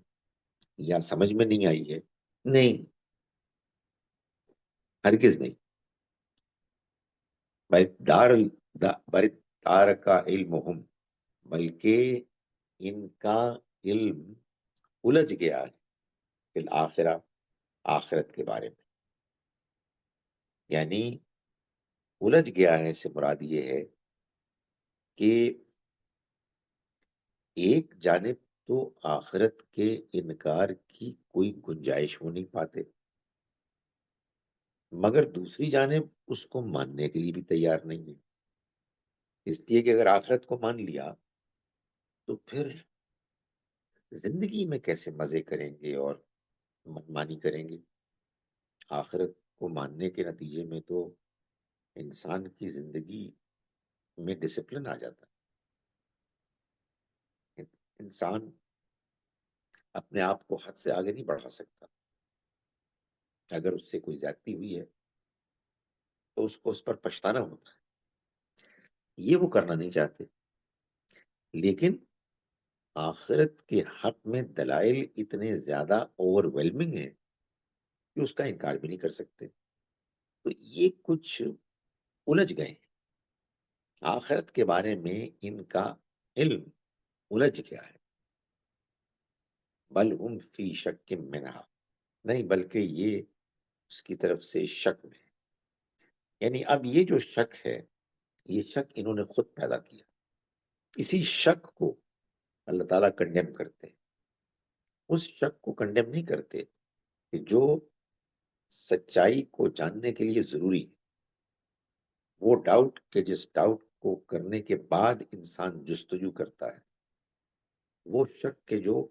یا سمجھ میں نہیں آئی ہے؟ نہیں، ہرگز نہیں۔ بل دار کا علمہم، بلکہ ان کا علم الجھ گیا ہے فی الآخرہ، آخرت کے بارے میں۔ یعنی الجھ گیا ہے سے مراد یہ ہے کہ ایک جانب تو آخرت کے انکار کی کوئی گنجائش ہو نہیں پاتے، مگر دوسری جانب اس کو ماننے کے لیے بھی تیار نہیں ہے، اس لیے کہ اگر آخرت کو مان لیا تو پھر زندگی میں کیسے مزے کریں گے اور منمانی کریں گے؟ آخرت کو ماننے کے نتیجے میں تو انسان کی زندگی میں ڈسپلن آ جاتا ہے، انسان اپنے آپ کو حد سے آگے نہیں بڑھا سکتا، اگر اس سے کوئی زیادتی ہوئی ہے تو اس کو اس پر پچھتانا ہوتا ہے، یہ وہ کرنا نہیں چاہتے، لیکن آخرت کے حق میں دلائل اتنے زیادہ اوور ویلمنگ ہیں کہ اس کا انکار بھی نہیں کر سکتے، تو یہ کچھ الجھ گئے ہیں، آخرت کے بارے میں ان کا علم الجھ گیا ہے۔ بل ہم فی شک منہا، نہیں بلکہ یہ اس کی طرف سے شک میں ہے، یعنی اب یہ جو شک ہے یہ شک انہوں نے خود پیدا کیا. اسی شک کو اللہ تعالیٰ کنڈیم کرتے ہیں. اس شک کو کنڈیم نہیں کرتے کہ جو سچائی کو جاننے کے لیے ضروری ہے، وہ ڈاؤٹ کہ جس ڈاؤٹ کو کرنے کے بعد انسان جستجو کرتا ہے، وہ شک کے جو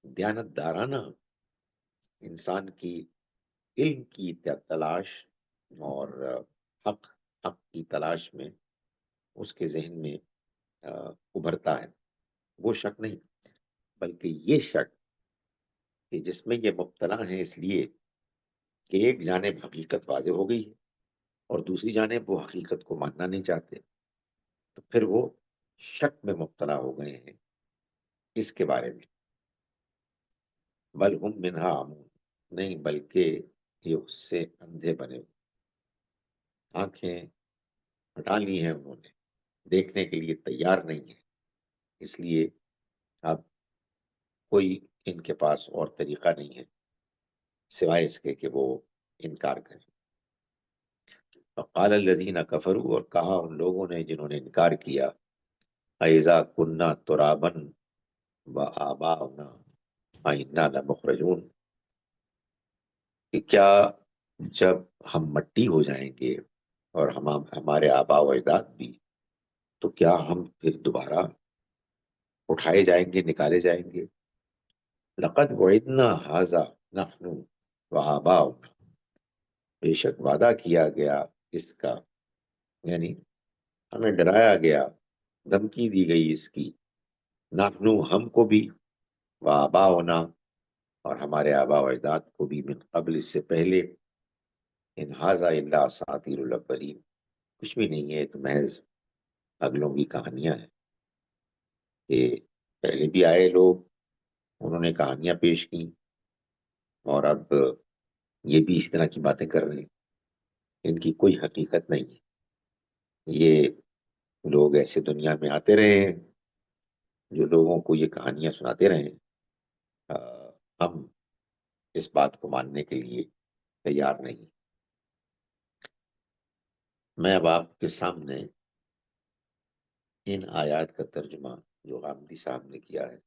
دیانت دارانہ انسان کی علم کی تلاش اور حق حق کی تلاش میں اس کے ذہن میں ابھرتا ہے، وہ شک نہیں، بلکہ یہ شک کہ جس میں یہ مبتلا ہے اس لیے کہ ایک جانب حقیقت واضح ہو گئی ہے اور دوسری جانب وہ حقیقت کو ماننا نہیں چاہتے، تو پھر وہ شک میں مبتلا ہو گئے ہیں اس کے بارے میں. بل ہم منہا عمون، نہیں بلکہ یہ اس سے اندھے بنے ہوئے، آنکھیں ہٹا لی ہیں انہوں نے، دیکھنے کے لیے تیار نہیں ہے. اس لیے اب کوئی ان کے پاس اور طریقہ نہیں ہے سوائے اس کے کہ وہ انکار کریں. فقال الذین کفروا، اور کہا ان لوگوں نے جنہوں نے انکار کیا، اذا کننا ترابا وآباؤنا انا لمخرجون، کہ کیا جب ہم مٹی ہو جائیں گے اور ہمارے آبا و اجداد بھی، تو کیا ہم پھر دوبارہ اٹھائے جائیں گے، نکالے جائیں گے. لقد وعدنا ھذا نحن وآباؤنا، بے شک وعدہ کیا گیا اس کا، یعنی ہمیں ڈرایا گیا، دھمکی دی گئی اس کی، نحن ہم کو بھی، وآباؤنا اور ہمارے آبا و اجداد کو بھی، من قبل اس سے پہلے، ان ھذا الا اساطیر الاولین، کچھ بھی نہیں ہے، تو محض اگلوں کی کہانیاں ہیں. کہ پہلے بھی آئے لوگ، انہوں نے کہانیاں پیش کی، اور اب یہ بھی اس طرح کی باتیں کر رہے ہیں. ان کی کوئی حقیقت نہیں ہے. یہ لوگ ایسے دنیا میں آتے رہے ہیں جو لوگوں کو یہ کہانیاں سناتے رہے ہیں. ہم اس بات کو ماننے کے لیے تیار نہیں. میں اب آپ کے سامنے ان آیات کا ترجمہ جو غامدی صاحب نے کیا ہے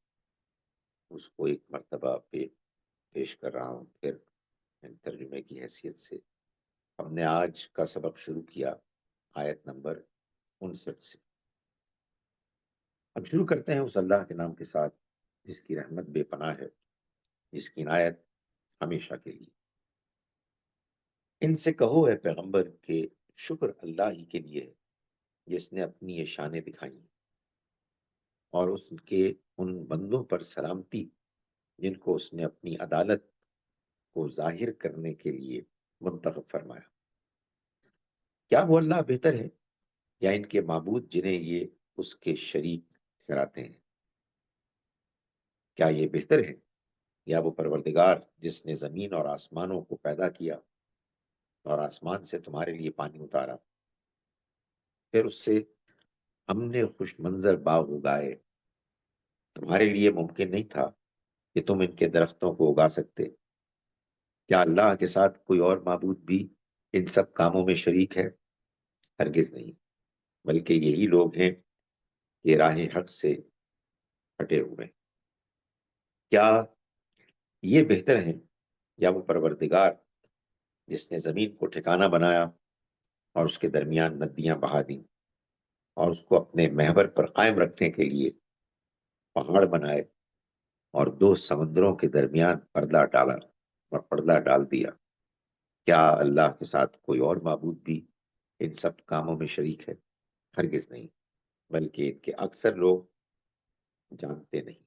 اس کو ایک مرتبہ پیش کر رہا ہوں، پھر ترجمے کی حیثیت سے. ہم نے آج کا سبق شروع کیا آیت نمبر 59 سے. اب شروع کرتے ہیں اس اللہ کے نام کے ساتھ جس کی رحمت بے پناہ ہے، جس کی عنایت ہمیشہ کے لیے. ان سے کہو اے پیغمبر کہ شکر اللہ ہی کے لیے ہے جس نے اپنی یہ شانیں دکھائی، اور اس کے ان بندوں پر سلامتی جن کو اس نے اپنی عدالت کو ظاہر کرنے کے لیے منتخب فرمایا. کیا وہ اللہ بہتر ہے یا ان کے معبود جنہیں یہ اس کے شریک ٹھہراتے ہیں؟ کیا یہ بہتر ہے یا وہ پروردگار جس نے زمین اور آسمانوں کو پیدا کیا اور آسمان سے تمہارے لیے پانی اتارا، پھر اس سے ہم نے خوش منظر باغ اگائے، تمہارے لیے ممکن نہیں تھا کہ تم ان کے درختوں کو اگا سکتے؟ کیا اللہ کے ساتھ کوئی اور معبود بھی ان سب کاموں میں شریک ہے؟ ہرگز نہیں، بلکہ یہی لوگ ہیں کہ راہ حق سے ہٹے ہوئے. کیا یہ بہتر ہے یا وہ پروردگار جس نے زمین کو ٹھکانہ بنایا اور اس کے درمیان ندیاں بہا دیں اور اس کو اپنے محور پر قائم رکھنے کے لیے پہاڑ بنائے اور دو سمندروں کے درمیان پردہ ڈالا اور پردہ ڈال دیا؟ کیا اللہ کے ساتھ کوئی اور معبود بھی ان سب کاموں میں شریک ہے؟ ہرگز نہیں، بلکہ ان کے اکثر لوگ جانتے نہیں.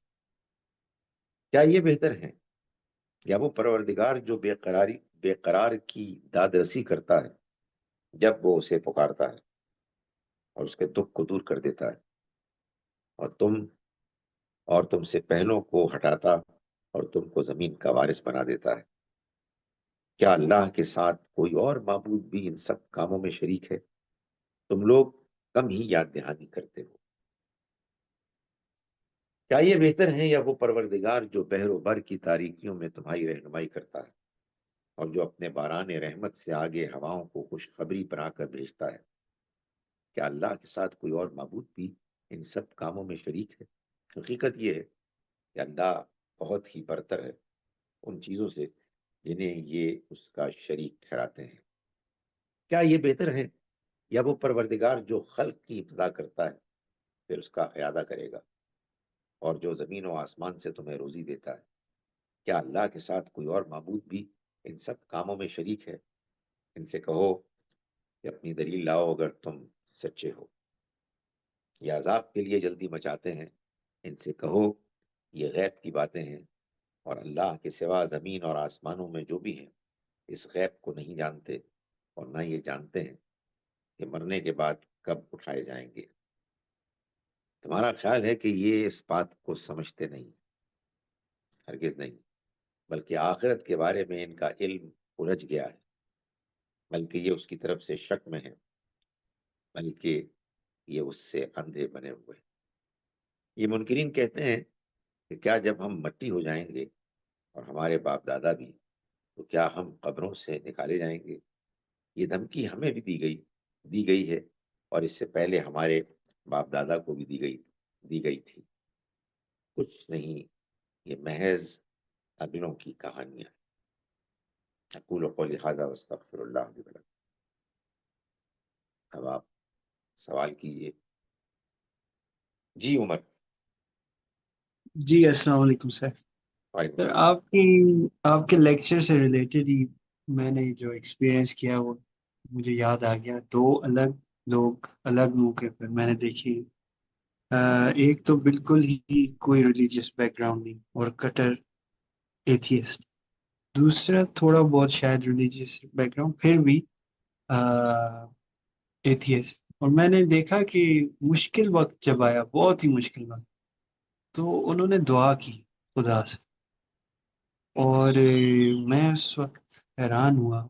کیا یہ بہتر ہے یا وہ پروردگار جو بے قرار کی داد رسی کرتا ہے جب وہ اسے پکارتا ہے اور اس کے دکھ کو دور کر دیتا ہے، اور تم سے پہلوں کو ہٹاتا اور تم کو زمین کا وارث بنا دیتا ہے؟ کیا اللہ کے ساتھ کوئی اور معبود بھی ان سب کاموں میں شریک ہے؟ تم لوگ کم ہی یاد دہانی کرتے ہو. کیا یہ بہتر ہے یا وہ پروردگار جو بحر و بر کی تاریکیوں میں تمہاری رہنمائی کرتا ہے اور جو اپنے باران رحمت سے آگے ہواؤں کو خوشخبری بنا کر بھیجتا ہے کیا اللہ کے ساتھ کوئی اور معبود بھی ان سب کاموں میں شریک ہے؟ حقیقت یہ ہے کہ اللہ بہت ہی برتر ہے ان چیزوں سے جنہیں یہ اس کا شریک ٹھہراتے ہیں۔ کیا یہ بہتر ہے یا وہ پروردگار جو خلق کی ابتدا کرتا ہے پھر اس کا اعادہ کرے گا، اور جو زمین و آسمان سے تمہیں روزی دیتا ہے؟ کیا اللہ کے ساتھ کوئی اور معبود بھی ان سب کاموں میں شریک ہے؟ ان سے کہو کہ اپنی دلیل لاؤ اگر تم سچے ہو۔ یہ عذاب کے لیے جلدی مچاتے ہیں، ان سے کہو یہ غیب کی باتیں ہیں، اور اللہ کے سوا زمین اور آسمانوں میں جو بھی ہیں اس غیب کو نہیں جانتے، اور نہ یہ جانتے ہیں کہ مرنے کے بعد کب اٹھائے جائیں گے۔ تمہارا خیال ہے کہ یہ اس بات کو سمجھتے نہیں؟ ہرگز نہیں، بلکہ آخرت کے بارے میں ان کا علم الجھ گیا ہے، بلکہ یہ اس کی طرف سے شک میں ہے، بلکہ یہ اس سے اندھے بنے ہوئے ہیں۔ یہ منکرین کہتے ہیں کہ کیا جب ہم مٹی ہو جائیں گے اور ہمارے باپ دادا بھی، تو کیا ہم قبروں سے نکالے جائیں گے؟ یہ دھمکی ہمیں بھی دی گئی ہے، اور اس سے پہلے ہمارے باپ دادا کو بھی دی گئی تھی۔ کچھ نہیں، یہ محض اگلوں کی کہانیاں۔ اقول قولی ھذا واستغفر اللہ لی ولکم۔ اب آپ سوال کیجئے۔ جی عمر۔ جی السلام علیکم سر۔ وعلیکم سر السلام۔ آپ کے لیکچر سے ریلیٹڈ ہی میں نے جو ایکسپیرینس کیا وہ مجھے یاد آ گیا۔ دو الگ لوگ الگ موقع پر میں نے دیکھی۔ ایک تو بالکل ہی کوئی ریلیجیس بیک گراؤنڈ نہیں اور کٹر ایتھیسٹ، دوسرا تھوڑا بہت شاید ریلیجیس بیک گراؤنڈ پھر بھی ایتھیسٹ۔ اور میں نے دیکھا کہ مشکل وقت جب آیا، بہت ہی مشکل وقت، تو انہوں نے دعا کی خدا سے، اور میں اس وقت حیران ہوا۔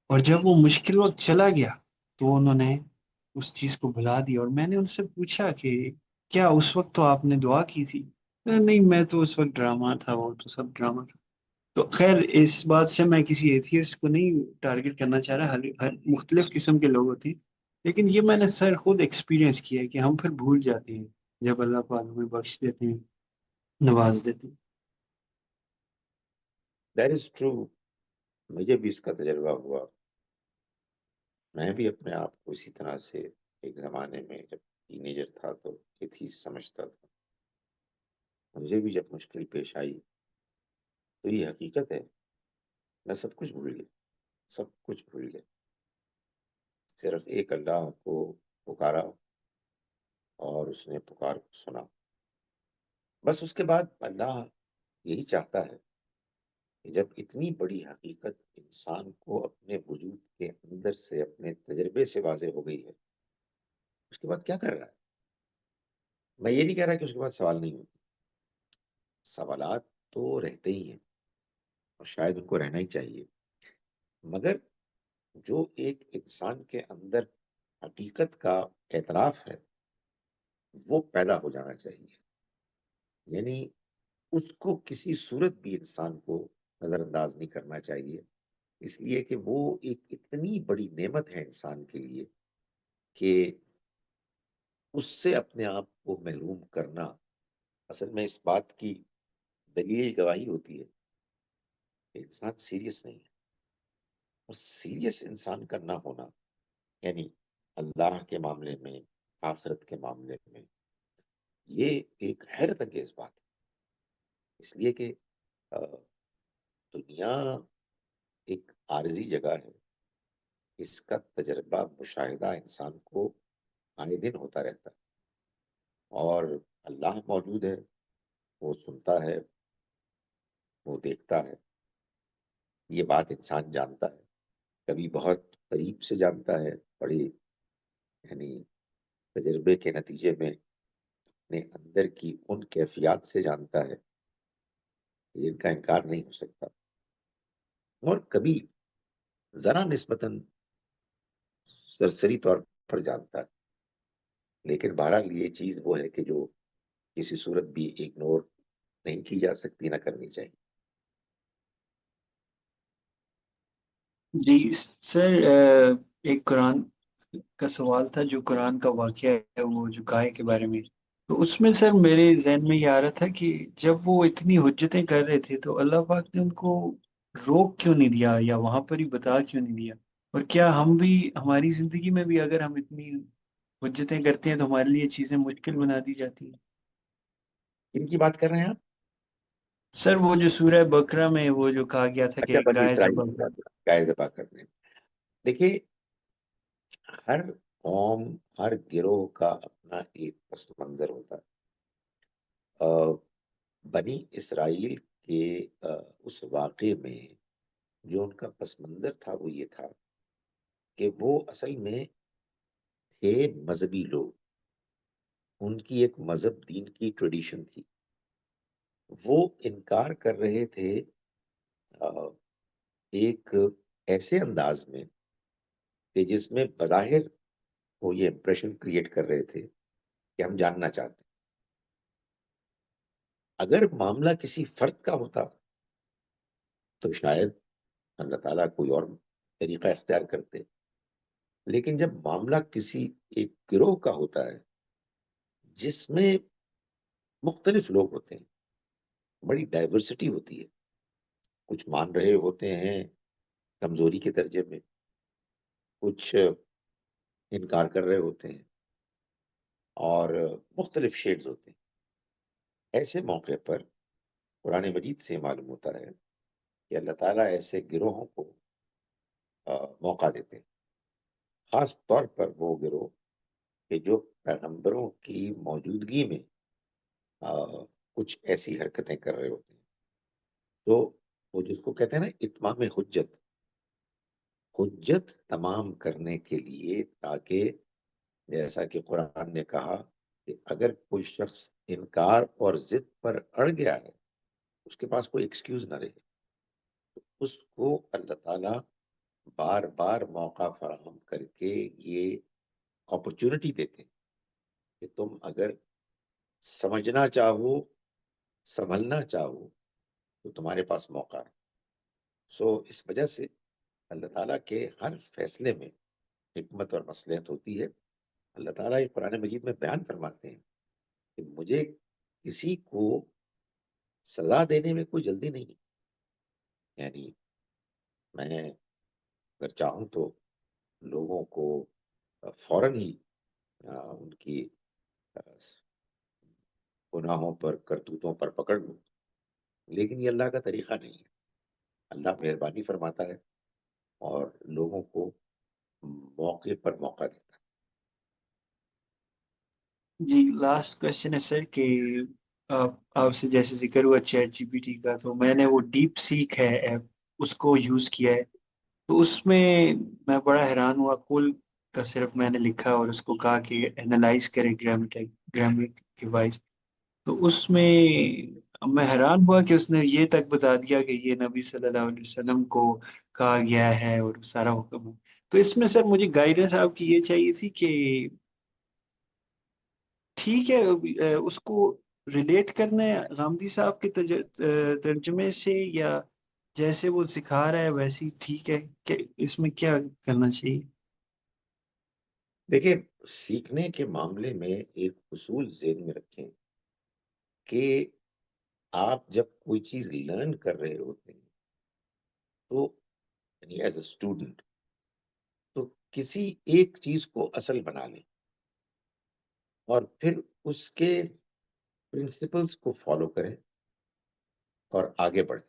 اور جب وہ مشکل وقت چلا گیا تو انہوں نے اس چیز کو بھلا دیا، اور میں نے ان سے پوچھا کہ کیا اس وقت تو آپ نے دعا کی تھی؟ نہیں، میں تو اس وقت ڈرامہ تھا، وہ تو سب ڈرامہ تھا۔ تو خیر، اس بات سے میں کسی ایتھیسٹ کو نہیں ٹارگٹ کرنا چاہ رہا، ہر مختلف قسم کے لوگ ہوتے ہیں، لیکن یہ میں نے سر خود ایکسپیرینس کیا ہے کہ ہم پھر بھول جاتے ہیں جب اللہ پاک ہمیں بخش دیتے ہیں، نواز دیتے ہیں۔ دیٹ از ٹرو، مجھے بھی اس کا تجربہ ہوا۔ میں بھی اپنے آپ کو اسی طرح سے ایک زمانے میں جب ٹینیجر تھا تو ایتھیسٹ سمجھتا تھا۔ مجھے بھی جب مشکل پیش آئی تو یہ حقیقت ہے، میں سب کچھ بھول گیا، سب کچھ بھول گیا، صرف ایک اللہ کو پکارا اور اس نے پکار کو سنا۔ بس اس کے بعد اللہ یہی چاہتا ہے کہ جب اتنی بڑی حقیقت انسان کو اپنے وجود کے اندر سے اپنے تجربے سے واضح ہو گئی ہے، اس کے بعد کیا کر رہا ہے؟ میں یہ نہیں کہہ رہا کہ اس کے بعد سوال نہیں ہوتے، سوالات تو رہتے ہی ہیں، اور شاید ان کو رہنا ہی چاہیے، مگر جو ایک انسان کے اندر حقیقت کا اعتراف ہے وہ پیدا ہو جانا چاہیے۔ یعنی اس کو کسی صورت بھی انسان کو نظر انداز نہیں کرنا چاہیے، اس لیے کہ وہ ایک اتنی بڑی نعمت ہے انسان کے لیے کہ اس سے اپنے آپ کو محروم کرنا اصل میں اس بات کی دلیل گواہی ہوتی ہے کہ انسان سیریس نہیں ہے۔ اور سیریس انسان کا نہ ہونا یعنی اللہ کے معاملے میں، آخرت کے معاملے میں، یہ ایک حیرت انگیز بات ہے، اس لیے کہ آ، دنیا ایک عارضی جگہ ہے، اس کا تجربہ مشاہدہ انسان کو آئے دن ہوتا رہتا ہے، اور اللہ موجود ہے، وہ سنتا ہے، وہ دیکھتا ہے، یہ بات انسان جانتا ہے، کبھی بہت قریب سے جانتا ہے، بڑی یعنی تجربے کے نتیجے میں اپنے اندر کی ان کیفیات سے جانتا ہے جن کا انکار نہیں ہو سکتا، اور کبھی ذرا نسبتاً سرسری طور پر جانتا ہے، لیکن بہرحال یہ چیز وہ ہے کہ جو کسی صورت بھی اگنور نہیں کی جا سکتی، نہ کرنی چاہیے۔ جی سر، ایک قرآن کا سوال تھا جو قرآن کا واقعہ ہے، وہ جو گائے کے بارے میں، تو اس میں سر میرے ذہن میں یہ آ رہا تھا کہ جب وہ اتنی حجتیں کر رہے تھے تو اللہ پاک نے ان کو روک کیوں نہیں دیا، یا وہاں پر ہی بتا کیوں نہیں دیا؟ اور کیا ہم بھی ہماری زندگی میں بھی اگر ہم اتنی حجتیں کرتے ہیں تو ہمارے لیے چیزیں مشکل بنا دی جاتی ہیں؟ کن کی بات کر رہے ہیں آپ؟ سر وہ جو سورہ بقرہ میں وہ جو کہا گیا تھا اچھا، کہ بنی گائے اسرائیل ذبح کی کرو۔ بات، گائے ذبح کرنے۔ دیکھیے، ہر قوم، ہر گروہ کا اپنا ایک پس منظر ہوتا ہے۔ بنی اسرائیل کے اس واقعے میں جو ان کا پس منظر تھا وہ یہ تھا کہ وہ اصل میں تھے مذہبی لوگ، ان کی ایک مذہب دین کی ٹریڈیشن تھی، وہ انکار کر رہے تھے ایک ایسے انداز میں کہ جس میں بظاہر وہ یہ امپریشن کریٹ کر رہے تھے کہ ہم جاننا چاہتے ہیں۔ اگر معاملہ کسی فرد کا ہوتا تو شاید اللہ تعالیٰ کوئی اور طریقہ اختیار کرتے، لیکن جب معاملہ کسی ایک گروہ کا ہوتا ہے جس میں مختلف لوگ ہوتے ہیں، بڑی ڈائیورسٹی ہوتی ہے، کچھ مان رہے ہوتے ہیں کمزوری کے درجے میں، کچھ انکار کر رہے ہوتے ہیں، اور مختلف شیڈز ہوتے ہیں، ایسے موقع پر قرآن مجید سے معلوم ہوتا ہے کہ اللہ تعالیٰ ایسے گروہوں کو موقع دیتے ہیں، خاص طور پر وہ گروہ کہ جو پیغمبروں کی موجودگی میں کچھ ایسی حرکتیں کر رہے ہوتے ہیں، تو وہ جس کو کہتے ہیں نا اتمام حجت، حجت تمام کرنے کے لیے، تاکہ جیسا کہ قرآن نے کہا کہ اگر کوئی شخص انکار اور ضد پر اڑ گیا ہے، اس کے پاس کوئی ایکسکیوز نہ رہے، تو اس کو اللہ تعالیٰ بار بار موقع فراہم کر کے یہ اپرچونٹی دیتے ہیں کہ تم اگر سمجھنا چاہو، سنبھلنا چاہو، تو تمہارے پاس موقع ہے۔ سو اس وجہ سے اللہ تعالیٰ کے ہر فیصلے میں حکمت اور مصلحت ہوتی ہے۔ اللہ تعالیٰ یہ قرآن مجید میں بیان فرماتے ہیں کہ مجھے کسی کو سزا دینے میں کوئی جلدی نہیں ہے، یعنی میں اگر چاہوں تو لوگوں کو فوراً ہی ان کی گناہوں پر، کرتوتوں پر پکڑ لوں، لیکن یہ اللہ کا طریقہ نہیں ہے۔ اللہ مہربانی فرماتا ہے اور لوگوں کو موقع پر موقع دیتا ہے۔ جی لاسٹ کوشچن ہے سر کہ آپ سے جیسے ذکر ہوا چیٹ جی پی ٹی کا، تو میں نے وہ ڈیپ سیک ہے ایپ، اس کو یوز کیا ہے، تو اس میں بڑا حیران ہوا، کل کا صرف میں نے لکھا اور اس کو کہا کہ اینالائز کرے گرامر کے وائز، تو اس میں حیران ہوا کہ اس نے یہ تک بتا دیا کہ یہ نبی صلی اللہ علیہ وسلم کو کہا گیا ہے اور سارا حکم ہے۔ تو اس میں سر مجھے گائیڈنس آپ کی یہ چاہیے تھی کہ ٹھیک ہے اس کو ریلیٹ کرنا ہے غامدی صاحب کے ترجمے سے، یا جیسے وہ سکھا رہا ہے ویسے ہی ٹھیک ہے، کہ اس میں کیا کرنا چاہیے؟ دیکھیں، سیکھنے کے معاملے میں ایک اصول ذہن میں رکھیں کہ آپ جب کوئی چیز لرن کر رہے ہوتے ہیں تو یعنی ایز اے اسٹوڈنٹ، تو کسی ایک چیز کو اصل بنا لیں اور پھر اس کے پرنسپلز کو فالو کریں اور آگے بڑھیں۔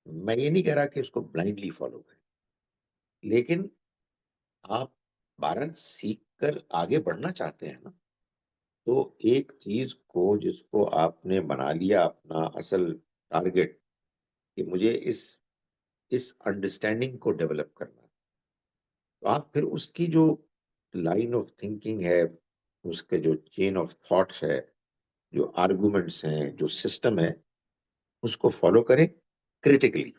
میں یہ نہیں کہہ رہا کہ اس کو بلائنڈلی فالو کریں، لیکن آپ بارہ سیکھ کر آگے بڑھنا چاہتے ہیں نا، تو ایک چیز کو جس کو آپ نے بنا لیا اپنا اصل ٹارگٹ کہ مجھے اس انڈرسٹینڈنگ کو ڈیولپ کرنا، تو آپ پھر اس کی جو لائن آف تھنکنگ ہے، اس کے جو چین آف تھاٹ ہے، جو آرگومنٹس ہیں، جو سسٹم ہے، اس کو فالو کریں کریٹیکلی،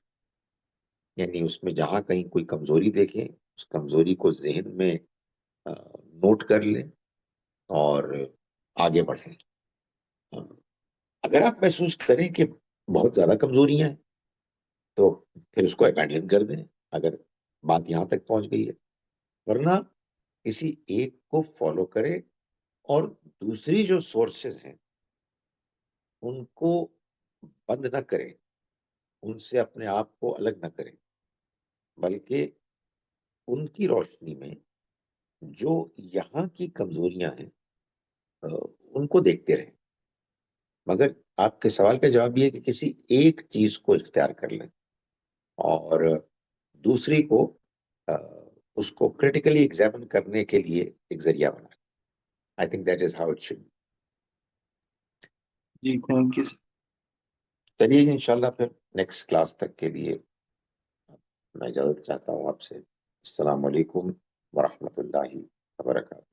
یعنی اس میں جہاں کہیں کوئی کمزوری دیکھیں، اس کمزوری کو ذہن میں نوٹ کر لیں اور آگے بڑھیں۔ اگر آپ محسوس کریں کہ بہت زیادہ کمزوریاں ہیں تو پھر اس کو ابینڈن کر دیں، اگر بات یہاں تک پہنچ گئی ہے، ورنہ کسی ایک کو فالو کرے اور دوسری جو سورسز ہیں ان کو بند نہ کرے، ان سے اپنے آپ کو الگ نہ کرے، بلکہ ان کی روشنی میں جو یہاں کی کمزوریاں ہیں ان کو دیکھتے رہیں۔ مگر آپ کے سوال کا جواب یہ ہے کہ کسی ایک چیز کو اختیار کر لیں اور دوسری کو اس کو کریٹیکلی ایگزامن کرنے کے لیے ایک ذریعہ بنا۔ I think that is how it should. جی تھینک یو۔ چلیے انشاءاللہ پھر نیکسٹ کلاس تک کے لیے میں اجازت چاہتا ہوں آپ سے۔ السلام علیکم ورحمۃ اللہ وبرکاتہ۔